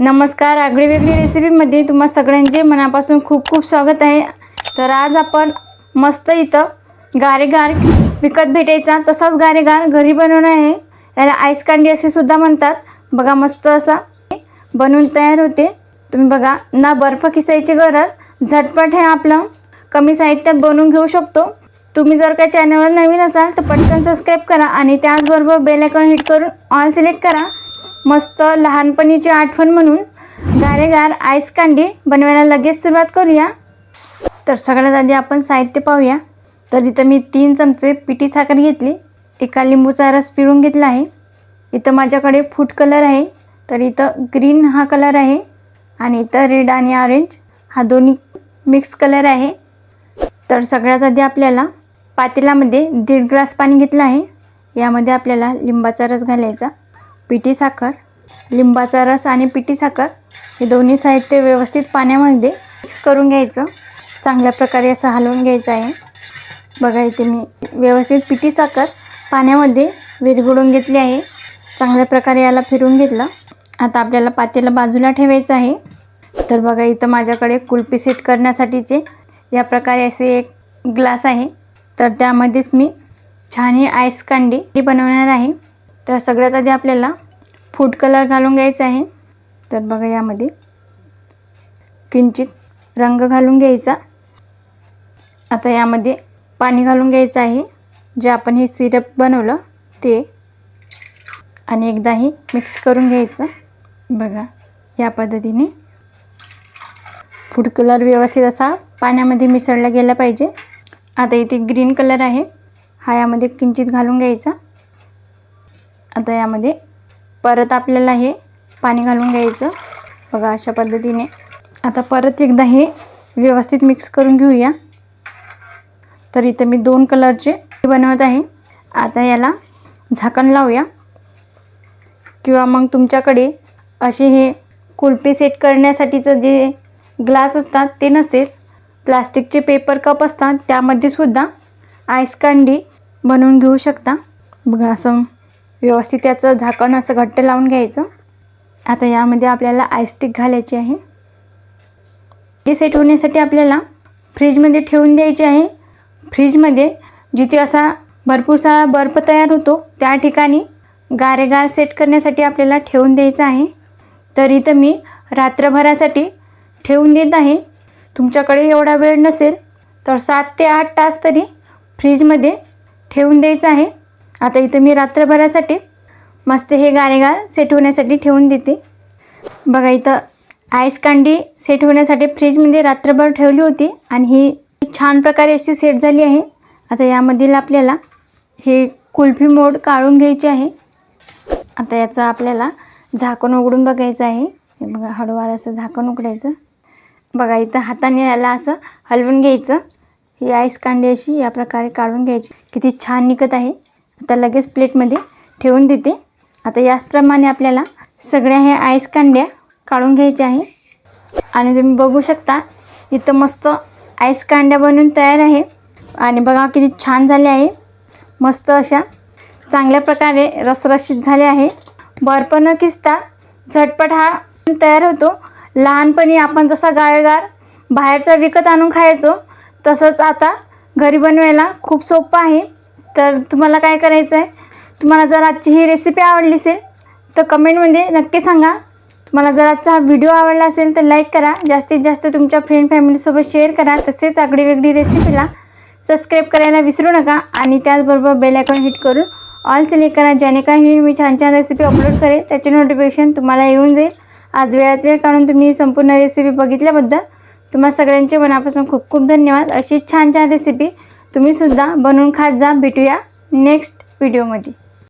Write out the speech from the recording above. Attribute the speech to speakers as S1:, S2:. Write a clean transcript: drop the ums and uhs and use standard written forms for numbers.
S1: नमस्कार, आगळीवेगळी रेसिपीमध्ये तुम्हा सगळ्यांचे मनापासून खूप खूप स्वागत आहे। तर आज आपण मस्त इथं गारेगार विकत भेटायचा तसाच गारेगार घरी बनवणार आहे। याला आईस कांडी असे सुद्धा म्हणतात। बघा मस्त असा बनवून तयार होते। तुम्ही बघा ना बर्फ किसायची गरज, झटपट हे आपलं कमी साहित्यात बनवून घेऊ शकतो। तुम्ही जर का चॅनलवर नवीन असाल तर पटकन सबस्क्राइब करा आणि त्याचबरोबर बेल आयकॉन हिट करून ऑल सिलेक्ट करा। मस्त लहानपणीची आठवण म्हणून गारेगार आईस कांडी बनवायला लगेच सुरुवात करूया। तर सगळ्यात आधी आपण साहित्य पाहूया। तर इथं मी 3 चमचे पिठी साखर घेतली, एका लिंबूचा रस पिळून घेतला आहे। इथं माझ्याकडे फूड कलर आहे, तर इथं ग्रीन हा कलर आहे आणि इथं रेड आणि ऑरेंज हा दोन्ही मिक्स कलर आहे। तर सगळ्यात आधी आपल्याला पातेल्यामध्ये 1.5 ग्लास पाणी घेतलं आहे। यामध्ये आपल्याला लिंबाचा रस घालायचा, पिठी साखर, लिंबाचा रस आणि पिठी साखर हे दोन्ही साहित्य व्यवस्थित पाण्यामध्ये मिक्स करून घ्यायचं। चांगल्या प्रकारे असं हलवून घ्यायचं आहे। बघा इथे मी व्यवस्थित पिठी साखर पाण्यामध्ये विरघळून घेतली आहे। चांगल्या प्रकारे याला फिरवून घेतलं। आता आपल्याला पातेलं बाजूला ठेवायचं आहे। तर बघा इथं माझ्याकडे कुल्फी सेट करण्यासाठीचे या प्रकारे असे एक ग्लास आहे। तर त्यामध्येच मी छान ही आईस कांडी बनवणार आहे। तर सगळ्यात आधी आपल्याला फूड कलर घालून घ्यायचा आहे। तर बघा यामध्ये किंचित रंग घालून घ्यायचा। आता यामध्ये पाणी घालून घ्यायचं आहे, जे आपण हे सिरप बनवलं ते, आणि एकदाही मिक्स करून घ्यायचं। बघा या पद्धतीने फूड कलर व्यवस्थित असा पाण्यामध्ये मिसळला गेला पाहिजे। आता इथे ग्रीन कलर आहे, हा यामध्ये किंचित घालून घ्यायचा। आता यामध्ये परत आपल्याला हे पाणी घालून घ्यायचं। बघा अशा पद्धतीने आता परत एकदा हे व्यवस्थित मिक्स करून घेऊया। तर इथे मी 2 कलरचे बनवत आहे। आता याला झाकण लावूया, किंवा मग तुमच्याकडे असे हे कुल्फी सेट करण्यासाठीचं जे ग्लास असतात ते नसेल, प्लास्टिकचे पेपर कप असतात त्यामध्ये सुद्धा आईस कांडी बनवून घेऊ शकता। बघा असं व्यवस्थित त्याचं झाकण असं घट्ट लावून घ्यायचं। आता यामध्ये आपल्याला आईस स्टिक घालायची आहे। हे सेट होण्यासाठी आपल्याला फ्रीजमध्ये ठेवून द्यायचे आहे। फ्रीजमध्ये जिथे असा भरपूरसा बर्फ तयार होतो त्या ठिकाणी गारेगार सेट करण्यासाठी आपल्याला ठेवून द्यायचं आहे। तर इथं मी रात्रभरासाठी ठेवून देत आहे। तुमच्याकडे एवढा वेळ नसेल तर 7 ते 8 तास तरी फ्रीजमध्ये ठेवून द्यायचं आहे। आता इथं मी रात्रभरासाठी मस्त हे गारेगार सेट होण्यासाठी ठेवून देते। बघा इथं आईस कांडी सेट होण्यासाठी फ्रीजमध्ये रात्रभर ठेवली होती आणि ही छान प्रकारे अशी सेट झाली आहे। आता यामधील आपल्याला हे कुल्फी मोड काढून घ्यायचे आहे। आता याचं आपल्याला झाकण उघडून बघायचं आहे। हे बघा हळूवार असं झाकण उघडायचं। बघा इथं हाताने याला असं हलवून घ्यायचं। ही आईस कांडी अशी या प्रकारे काढून घ्यायची। किती छान निघत आहे। आता लगेच प्लेटमध्ये ठेवून देते। आता याचप्रमाणे आपल्याला सगळ्या ह्या आईस कांड्या काढून घ्यायच्या आहे। आणि तुम्ही बघू शकता इथं मस्त आईस कांड्या बनवून तयार आहे। आणि बघा किती छान झाले आहे। मस्त अशा चांगल्या प्रकारे रसरशीत झाले आहे। बर्फ न किसता झटपट हा तयार होतो। लहानपणी आपण जसा गारेगार बाहेरचा विकत आणून खायचो तसंच आता घरी बनवायला खूप सोपं आहे। तर तुम्हाला काय करायचं आहे, तुम्हाला जर आजची ही रेसिपी आवडली असेल तर कमेंटमध्ये नक्की सांगा। तुम्हाला जर आजचा हा व्हिडिओ आवडला असेल तर लाईक करा, जास्तीत जास्त तुमच्या फ्रेंड फॅमिलीसोबत शेअर करा। तसेच आगळीवेगळी रेसिपीला सबस्क्राईब करायला विसरू नका आणि त्याचबरोबर बेल आयकॉन हिट करून ऑल सिलेक्ट करा, ज्याने काही मी छान छान रेसिपी अपलोड करेल त्याचे नोटिफिकेशन तुम्हाला येऊन जाईल। आज वेळात वेळ काढून तुम्ही ही संपूर्ण रेसिपी बघितल्याबद्दल तुम्हा सगळ्यांचे मनापासून खूप खूप धन्यवाद। अशी छान छान रेसिपी तुम्ही सुद्धा बनवून खात जा। भेटूया नेक्स्ट व्हिडिओमध्ये।